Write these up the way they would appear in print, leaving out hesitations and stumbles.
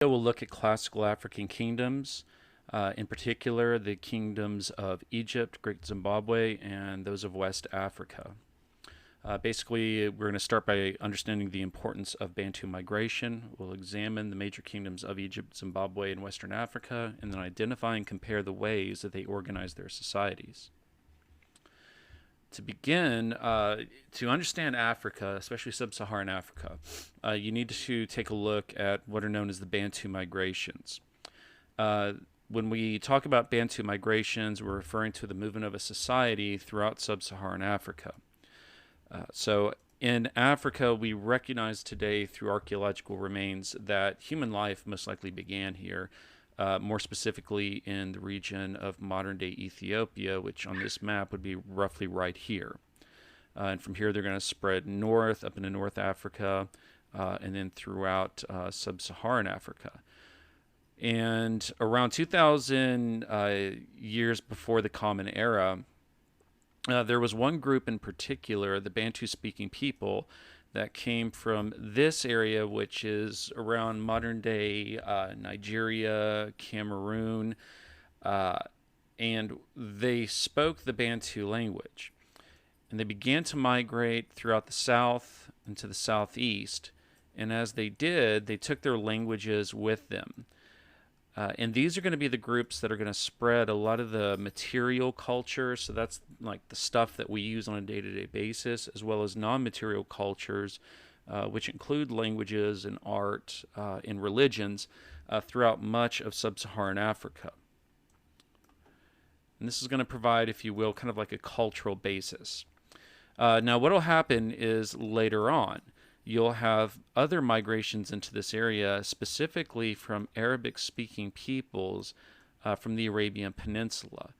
We'll look at classical African kingdoms, in particular the kingdoms of Egypt, Great Zimbabwe, and those of West Africa. Basically, we're going to start by understanding the importance of Bantu migration. We'll examine the major kingdoms of Egypt, Zimbabwe, and Western Africa, and then identify and compare the ways that they organize their societies. To begin, to understand Africa, especially sub-Saharan Africa, you need to take a look at what are known as the Bantu migrations. When we talk about Bantu migrations, we're referring to the movement of a society throughout sub-Saharan Africa. So in Africa, we recognize today through archaeological remains that human life most likely began here, more specifically in the region of modern-day Ethiopia, which on this map would be roughly right here. And from here, they're going to spread north, up into North Africa, and then throughout sub-Saharan Africa. And around 2,000 years before the Common Era, there was one group in particular, the Bantu-speaking people, that came from this area, which is around modern-day Nigeria, Cameroon, and they spoke the Bantu language. And they began to migrate throughout the south and to the southeast. And as they did, they took their languages with them. And these are going to be the groups that are going to spread a lot of the material culture. So that's like the stuff that we use on a day-to-day basis, as well as non-material cultures, which include languages and art and religions throughout much of sub-Saharan Africa. And this is going to provide, if you will, kind of like a cultural basis. Now, what will happen is later on, you'll have other migrations into this area, specifically from Arabic-speaking peoples from the Arabian Peninsula.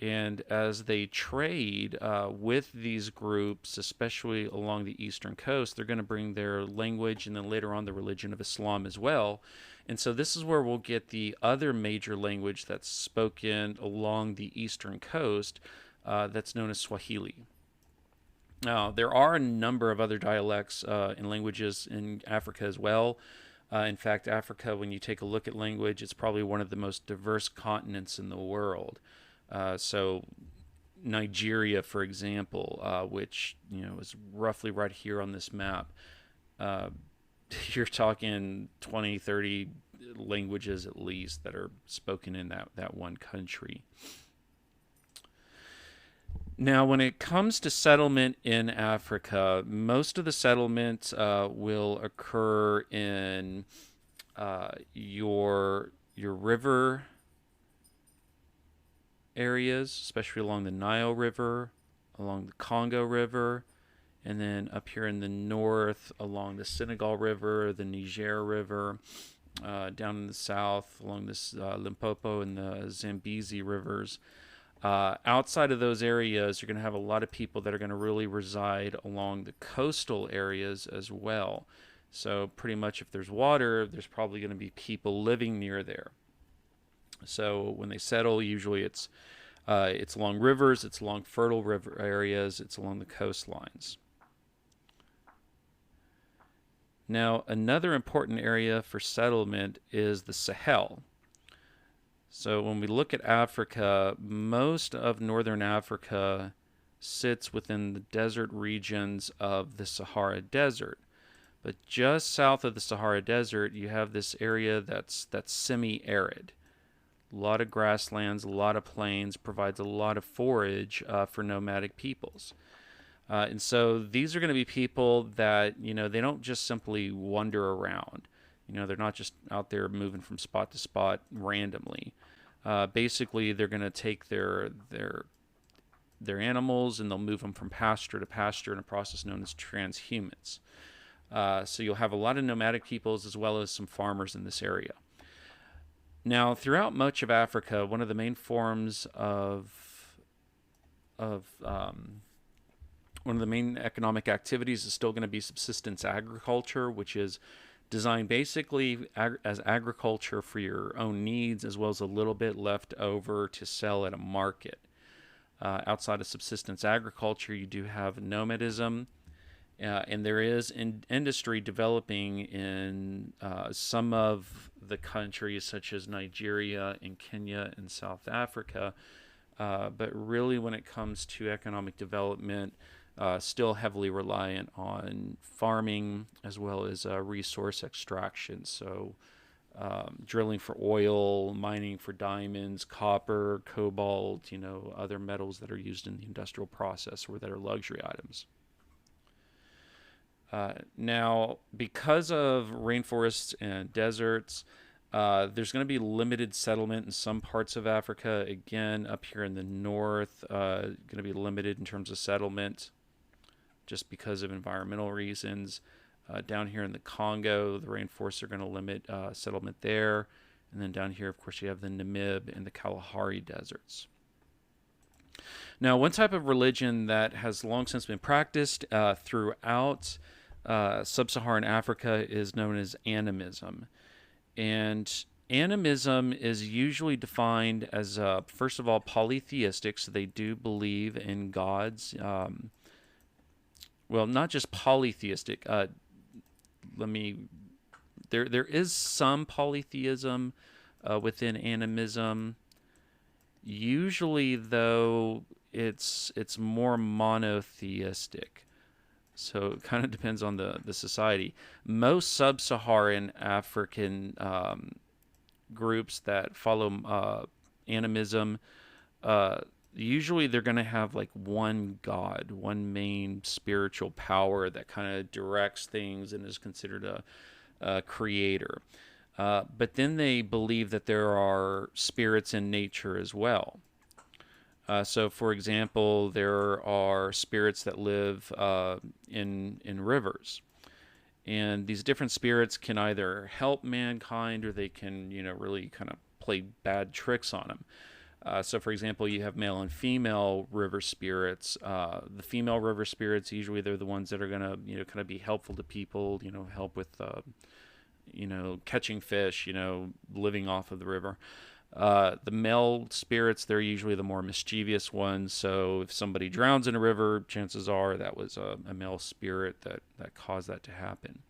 And as they trade with these groups, especially along the eastern coast, they're going to bring their language and then later on the religion of Islam as well. And so this is where we'll get the other major language that's spoken along the eastern coast that's known as Swahili. Now, there are a number of other dialects and languages in Africa as well. In fact, Africa, when you take a look at language, it's probably one of the most diverse continents in the world. So Nigeria, for example, which is roughly right here on this map, you're talking 20, 30 languages at least that are spoken in that one country. Now, when it comes to settlement in Africa, most of the settlements will occur in your river areas, especially along the Nile River, along the Congo River, and then up here in the north along the Senegal River, the Niger River, down in the south along this Limpopo and the Zambezi rivers. Outside of those areas, you're going to have a lot of people that are going to really reside along the coastal areas as well. So pretty much if there's water, there's probably going to be people living near there. So when they settle, usually it's along rivers, it's along fertile river areas, it's along the coastlines. Now, another important area for settlement is the Sahel. So when we look at Africa, most of northern Africa sits within the desert regions of the Sahara Desert. But just south of the Sahara Desert, you have this area that's semi-arid. A lot of grasslands, a lot of plains, provides a lot of forage for nomadic peoples. And so these are going to be people that, they don't just simply wander around. They're not just out there moving from spot to spot randomly. Basically, they're going to take their animals and they'll move them from pasture to pasture in a process known as transhumance. So you'll have a lot of nomadic peoples as well as some farmers in this area. Now, throughout much of Africa, one of the main forms one of the main economic activities is still going to be subsistence agriculture, which is designed basically as agriculture for your own needs, as well as a little bit left over to sell at a market. Outside of subsistence agriculture, you do have nomadism, And there is industry developing in some of the countries, such as Nigeria and Kenya and South Africa. But really, when it comes to economic development, still heavily reliant on farming as well as resource extraction. So, drilling for oil, mining for diamonds, copper, cobalt, other metals that are used in the industrial process or that are luxury items. Now, because of rainforests and deserts, there's going to be limited settlement in some parts of Africa. Again, up here in the north, going to be limited in terms of settlement just because of environmental reasons. Down here in the Congo, the rainforests are going to limit settlement there. And then down here, of course, you have the Namib and the Kalahari deserts. Now, one type of religion that has long since been practiced throughout sub-Saharan Africa is known as animism. And animism is usually defined as, first of all, polytheistic, so they do believe in gods. Well, not just polytheistic. There is some polytheism within animism. Usually, though, it's more monotheistic. So it kind of depends on the society. Most sub-Saharan African groups that follow animism, usually they're going to have like one god, one main spiritual power that kind of directs things and is considered a creator. But then they believe that there are spirits in nature as well. So, for example, there are spirits that live in rivers, and these different spirits can either help mankind or they can, really kind of play bad tricks on them. So, for example, you have male and female river spirits. The female river spirits, usually they're the ones that are going to, kind of be helpful to people, help with, catching fish, living off of the river. The male spirits, they're usually the more mischievous ones. So if somebody drowns in a river, chances are that was a male spirit that caused that to happen.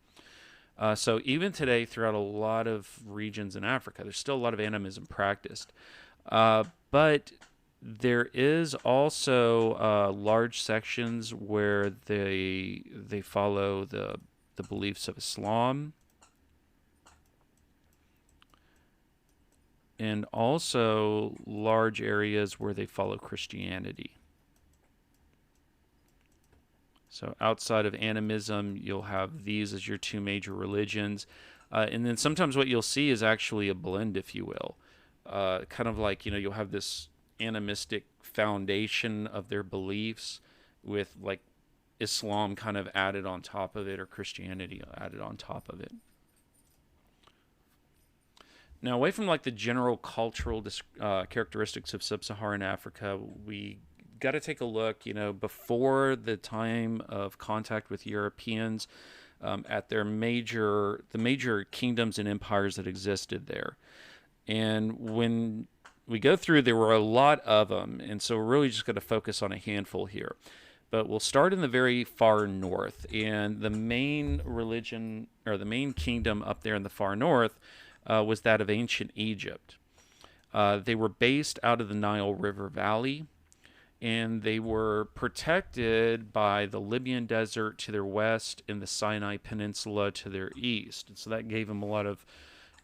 So even today, throughout a lot of regions in Africa, there's still a lot of animism practiced. But there is also large sections where they follow the beliefs of Islam, and also large areas where they follow Christianity. So outside of animism, you'll have these as your two major religions. And then sometimes what you'll see is actually a blend, if you will. Kind of like, you'll have this animistic foundation of their beliefs with like Islam kind of added on top of it, or Christianity added on top of it. Now, away from like the general cultural characteristics of sub-Saharan Africa, we got to take a look, before the time of contact with Europeans, at the major kingdoms and empires that existed there. And when we go through, there were a lot of them, and so we're really just going to focus on a handful here. But we'll start in the very far north, and the main religion, or the main kingdom up there in the far north, was that of ancient Egypt. They were based out of the Nile River Valley, and they were protected by the Libyan Desert to their west and the Sinai Peninsula to their east. And so that gave them a lot of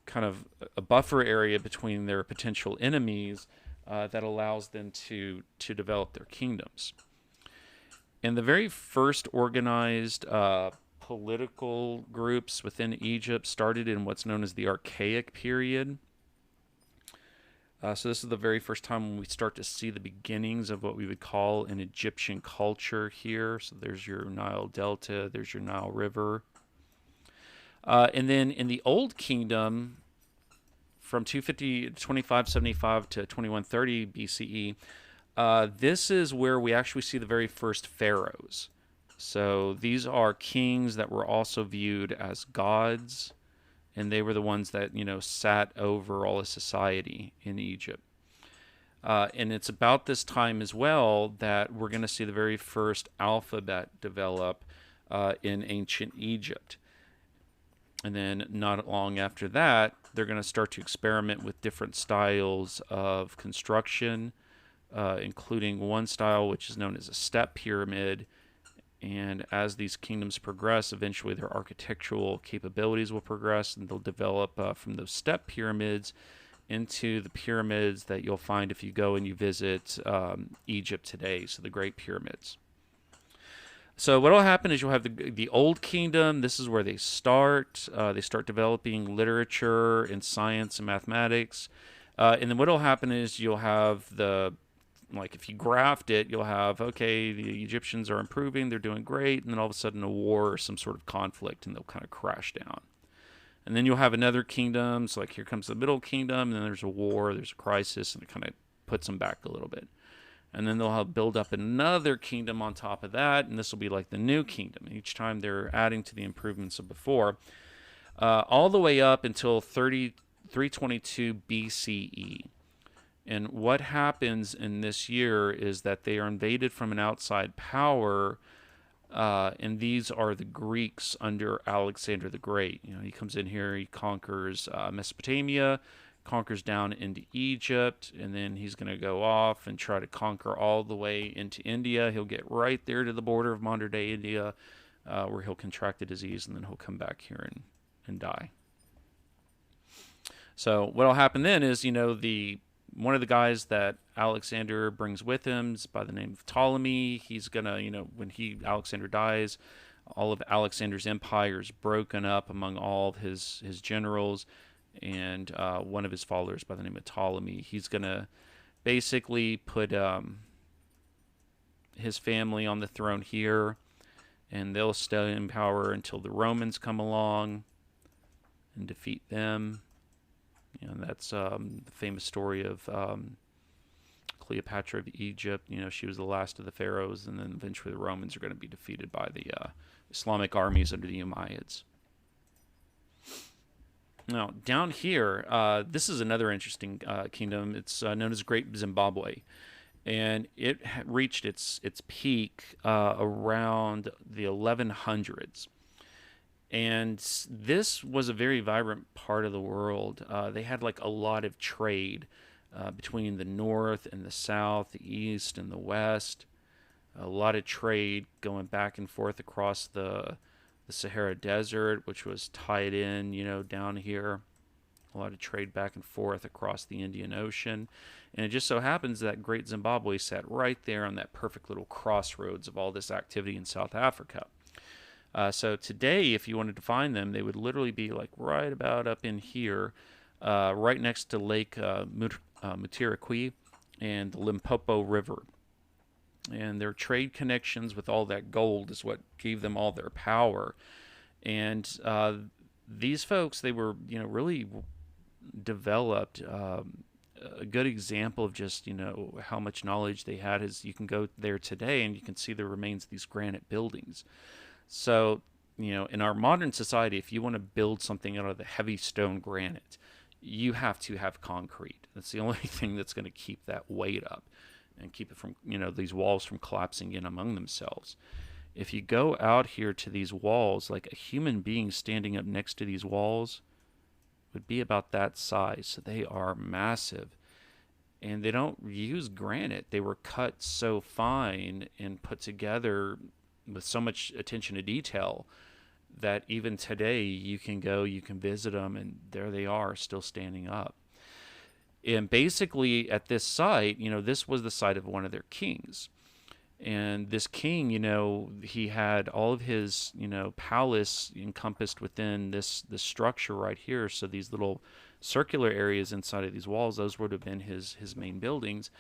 kind of a buffer area between their potential enemies that allows them to develop their kingdoms. And the very first organized political groups within Egypt started in what's known as the Archaic period. So this is the very first time when we start to see the beginnings of what we would call an Egyptian culture here. So there's your Nile Delta, there's your Nile River. And then in the Old Kingdom, from 2575 to 2130 BCE, this is where we actually see the very first pharaohs. So these are kings that were also viewed as gods, and they were the ones that, sat over all of society in Egypt. And it's about this time as well that we're going to see the very first alphabet develop in ancient Egypt. And then not long after that, they're going to start to experiment with different styles of construction, including one style which is known as a step pyramid. And as these kingdoms progress, eventually their architectural capabilities will progress, and they'll develop from those step pyramids into the pyramids that you'll find if you go and you visit Egypt today, so the Great Pyramids. So what will happen is you'll have the Old Kingdom. This is where they start. They start developing literature and science and mathematics. And then what will happen is you'll have like if you graft it, you'll have, okay, the Egyptians are improving, they're doing great, and then all of a sudden a war or some sort of conflict, and they'll kind of crash down. And then you'll have another kingdom, so like here comes the Middle Kingdom, and then there's a war, there's a crisis, and it kind of puts them back a little bit. And then they'll have build up another kingdom on top of that, and this will be like the New Kingdom. Each time they're adding to the improvements of before, all the way up until 322 BCE. And what happens in this year is that they are invaded from an outside power, and these are the Greeks under Alexander the Great. He comes in here, he conquers Mesopotamia, conquers down into Egypt, and then he's going to go off and try to conquer all the way into India. He'll get right there to the border of modern-day India, where he'll contract a disease, and then he'll come back here and die. So what will happen then is, one of the guys that Alexander brings with him is by the name of Ptolemy. He's going to, when Alexander dies, all of Alexander's empire is broken up among all of his generals, and one of his followers by the name of Ptolemy, he's going to basically put his family on the throne here, and they'll stay in power until the Romans come along and defeat them. That's the famous story of Cleopatra of Egypt. She was the last of the pharaohs, and then eventually the Romans are going to be defeated by the Islamic armies under the Umayyads. Now, down here, this is another interesting kingdom. It's known as Great Zimbabwe, and it reached its peak around the 1100s. And this was a very vibrant part of the world. They had like a lot of trade between the north and the south, the east and the west. A lot of trade going back and forth across the Sahara Desert, which was tied in, down here. A lot of trade back and forth across the Indian Ocean. And it just so happens that Great Zimbabwe sat right there on that perfect little crossroads of all this activity in South Africa. So today, if you wanted to find them, they would literally be like right about up in here, right next to Lake Mutirikwi and the Limpopo River. And their trade connections with all that gold is what gave them all their power. And these folks, they were, really developed. A good example of just, how much knowledge they had is you can go there today and you can see the remains of these granite buildings. So, in our modern society, if you want to build something out of the heavy stone granite, you have to have concrete. That's the only thing that's going to keep that weight up and keep it from, these walls from collapsing in among themselves. If you go out here to these walls, like a human being standing up next to these walls would be about that size. So they are massive. And they don't use granite. They were cut so fine and put together with so much attention to detail that even today you can go, you can visit them, and there they are still standing up. And basically at this site, this was the site of one of their kings. And this king, he had all of his, palace encompassed within this structure right here. So these little circular areas inside of these walls, those would have been his main buildings,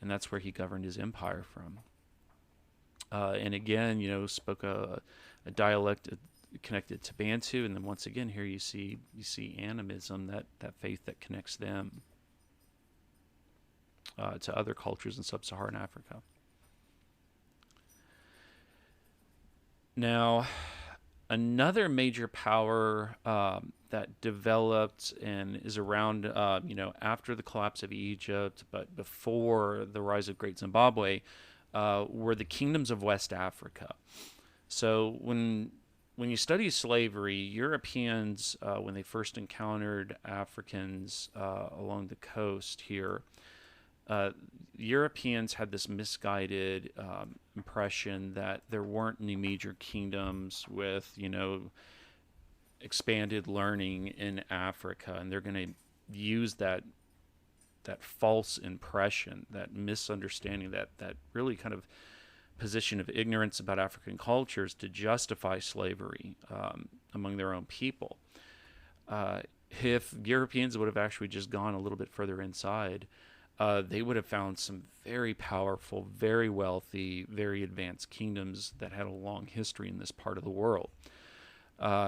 and that's where he governed his empire from. And again, spoke a dialect connected to Bantu, and then once again here you see animism, that faith that connects them to other cultures in sub-Saharan Africa. Now, another major power that developed and is around, after the collapse of Egypt, but before the rise of Great Zimbabwe, were the kingdoms of West Africa. So when you study slavery, Europeans, when they first encountered Africans along the coast here, uh, Europeans had this misguided impression that there weren't any major kingdoms with, expanded learning in Africa, and they're going to use that false impression, that misunderstanding, that really kind of position of ignorance about African cultures to justify slavery among their own people. Uh, if Europeans would have actually just gone a little bit further inside, they would have found some very powerful, very wealthy, very advanced kingdoms that had a long history in this part of the world.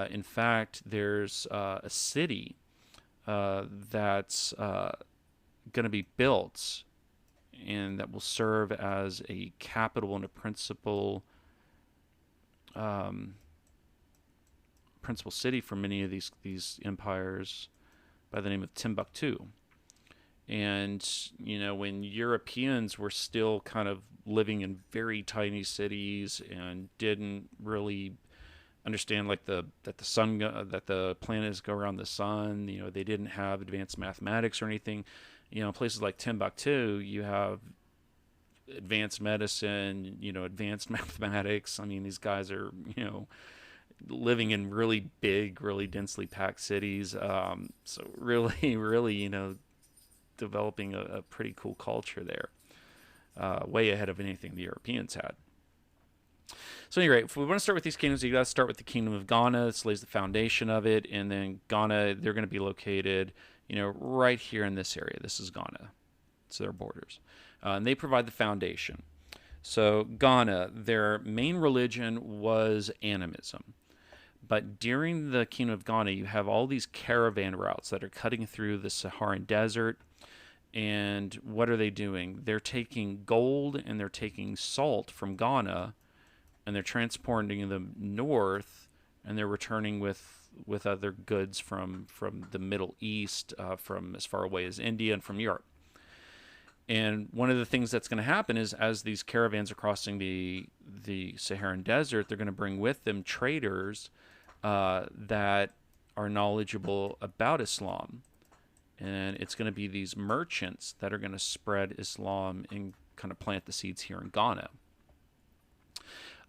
In fact, there's a city that's going to be built and that will serve as a capital and a um, principal city for many of these empires by the name of Timbuktu. And when Europeans were still kind of living in very tiny cities and didn't really understand like that the planets go around the sun, they didn't have advanced mathematics or anything. Places like Timbuktu, you have advanced medicine, advanced mathematics. I mean, these guys are, living in really big, really densely packed cities. So really, really, developing a pretty cool culture there, way ahead of anything the Europeans had. So anyway, if we want to start with these kingdoms, you got to start with the kingdom of Ghana. This lays the foundation of it, and then Ghana, they're going to be located, right here in this area. This is Ghana. It's their borders, and they provide the foundation. So Ghana, their main religion was animism. But during the Kingdom of Ghana, you have all these caravan routes that are cutting through the Saharan desert. And what are they doing? They're taking gold and they're taking salt from Ghana and they're transporting them north, and they're returning with other goods from the Middle East, from as far away as India and from Europe. And one of the things that's going to happen is as these caravans are crossing the Saharan desert, they're going to bring with them traders that are knowledgeable about Islam. And it's going to be these merchants that are going to spread Islam and kind of plant the seeds here in Ghana.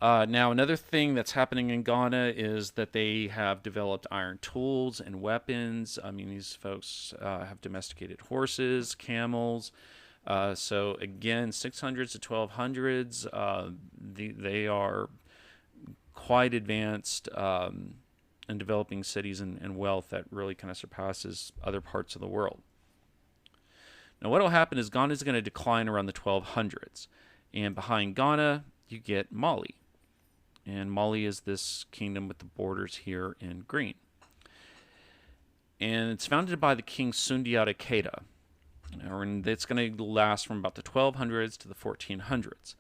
Now, another thing that's happening in Ghana is that they have developed iron tools and weapons. I mean, these folks have domesticated horses, camels. So again, 600s to 1200s, they are quite advanced in developing cities and wealth that really kind of surpasses other parts of the world. Now, what will happen is Ghana is going to decline around the 1200s. And behind Ghana, you get Mali. And Mali is this kingdom with the borders here in green. And it's founded by the king Sundiata Keita. And it's going to last from about the 1200s to the 1400s.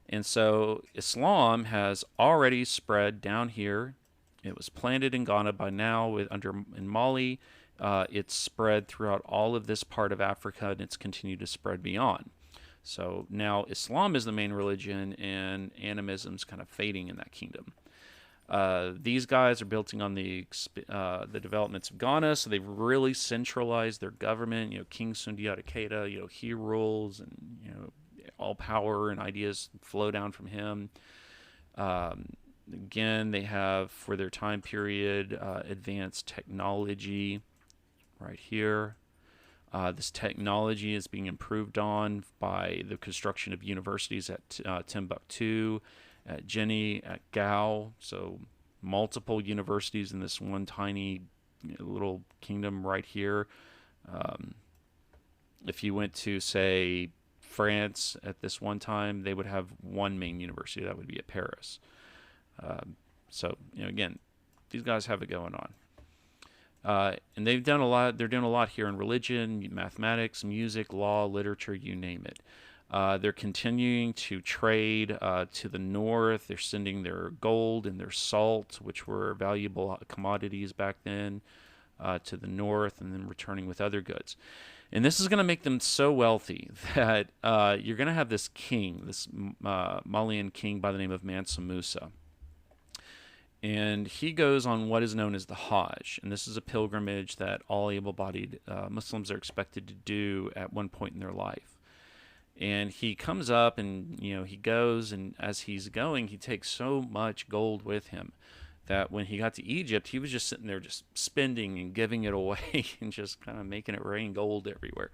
And so Islam has already spread down here. It was planted in Ghana by now in Mali. It's spread throughout all of this part of Africa, and it's continued to spread beyond. So now Islam is the main religion, and animism's kind of fading in that kingdom. These guys are building on the developments of Ghana, so they've really centralized their government. King Sundiata Keita, he rules, and all power and ideas flow down from him. Again, they have for their time period advanced technology right here. This technology is being improved on by the construction of universities at Timbuktu, at Jenny, at Gao. So multiple universities in this one tiny little kingdom right here. If you went to, say, France at this one time, they would have one main university. That would be at Paris. So, again, these guys have it going on. And they've done a lot. They're doing a lot here in religion, mathematics, music, law, literature, you name it. They're continuing to trade to the north. They're sending their gold and their salt, which were valuable commodities back then, to the north, and then returning with other goods. And this is going to make them so wealthy that you're going to have this king, this Malian king by the name of Mansa Musa. And he goes on what is known as the Hajj, and this is a pilgrimage that all able-bodied Muslims are expected to do at one point in their life. And he comes up, and he goes, and as he's going, he takes so much gold with him that when he got to Egypt, he was just sitting there, just spending and giving it away, and just kind of making it rain gold everywhere.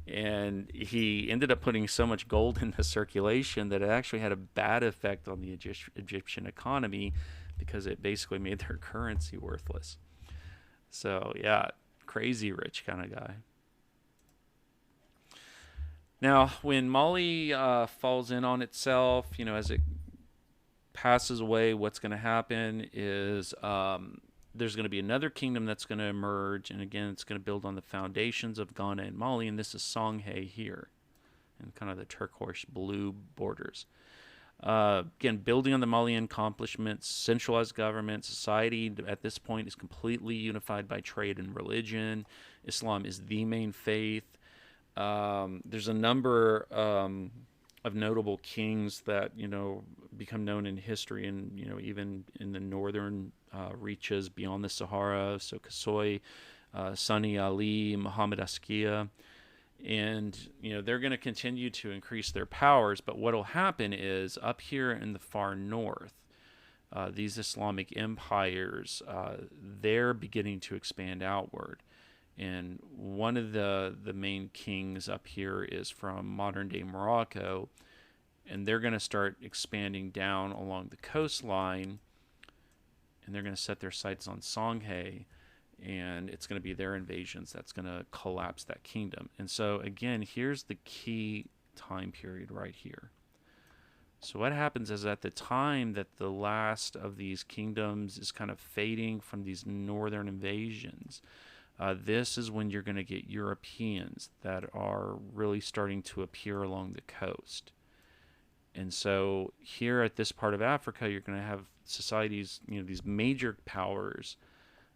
And he ended up putting so much gold into circulation that it actually had a bad effect on the Egyptian economy, because it basically made their currency worthless. So yeah, crazy rich kind of guy. Now, when Mali falls in on itself, as it passes away, what's going to happen is there's going to be another kingdom that's going to emerge, and again, it's going to build on the foundations of Ghana and Mali, and this is Songhay here, and kind of the turquoise blue borders. Again, building on the Malian accomplishments, centralized government, society at this point is completely unified by trade and religion. Islam is the main faith. There's a number of notable kings that become known in history, and even in the northern reaches beyond the Sahara. So Kasoi, Sani Ali, Muhammad Askia, and they're going to continue to increase their powers. But what will happen is up here in the far north, these Islamic empires, they're beginning to expand outward. And one of the main kings up here is from modern day Morocco, and they're going to start expanding down along the coastline, and they're going to set their sights on Songhay, and it's going to be their invasions that's going to collapse that kingdom. And so again, here's the key time period right here. So what happens is, at the time that the last of these kingdoms is kind of fading from these northern invasions, this is when you're going to get Europeans that are really starting to appear along the coast. And so here at this part of Africa, you're going to have societies, these major powers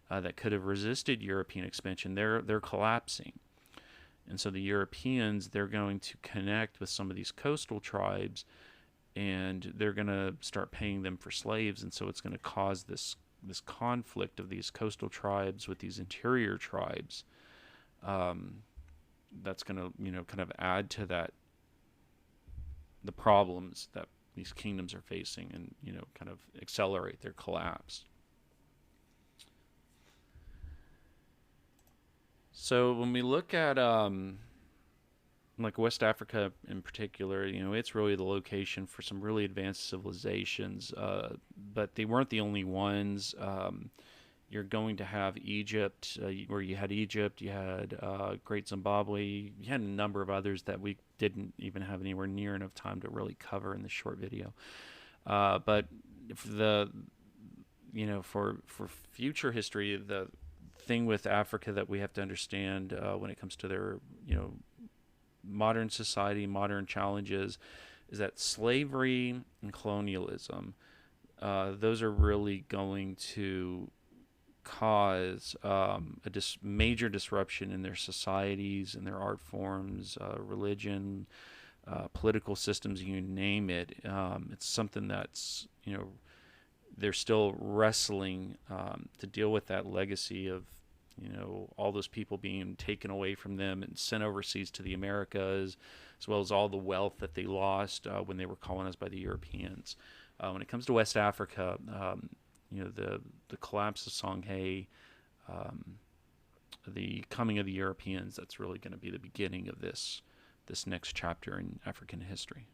that could have resisted European expansion. They're collapsing. And so the Europeans, they're going to connect with some of these coastal tribes, and they're going to start paying them for slaves. And so it's going to cause this conflict of these coastal tribes with these interior tribes. That's going to kind of add to the problems that these kingdoms are facing, and kind of accelerate their collapse. So when we look at like West Africa in particular, it's really the location for some really advanced civilizations, but they weren't the only ones. You're going to have Egypt, where you had Egypt, you had Great Zimbabwe, you had a number of others that we didn't even have anywhere near enough time to really cover in this short video. But for for future history, the thing with Africa that we have to understand when it comes to their modern society, modern challenges, is that slavery and colonialism, those are really going to cause a major disruption in their societies, in their art forms, religion, political systems, you name it. It's something that's, they're still wrestling to deal with that legacy of, all those people being taken away from them and sent overseas to the Americas, as well as all the wealth that they lost when they were colonized by the Europeans. When it comes to West Africa, the collapse of Songhay, the coming of the Europeans, that's really going to be the beginning of this next chapter in African history.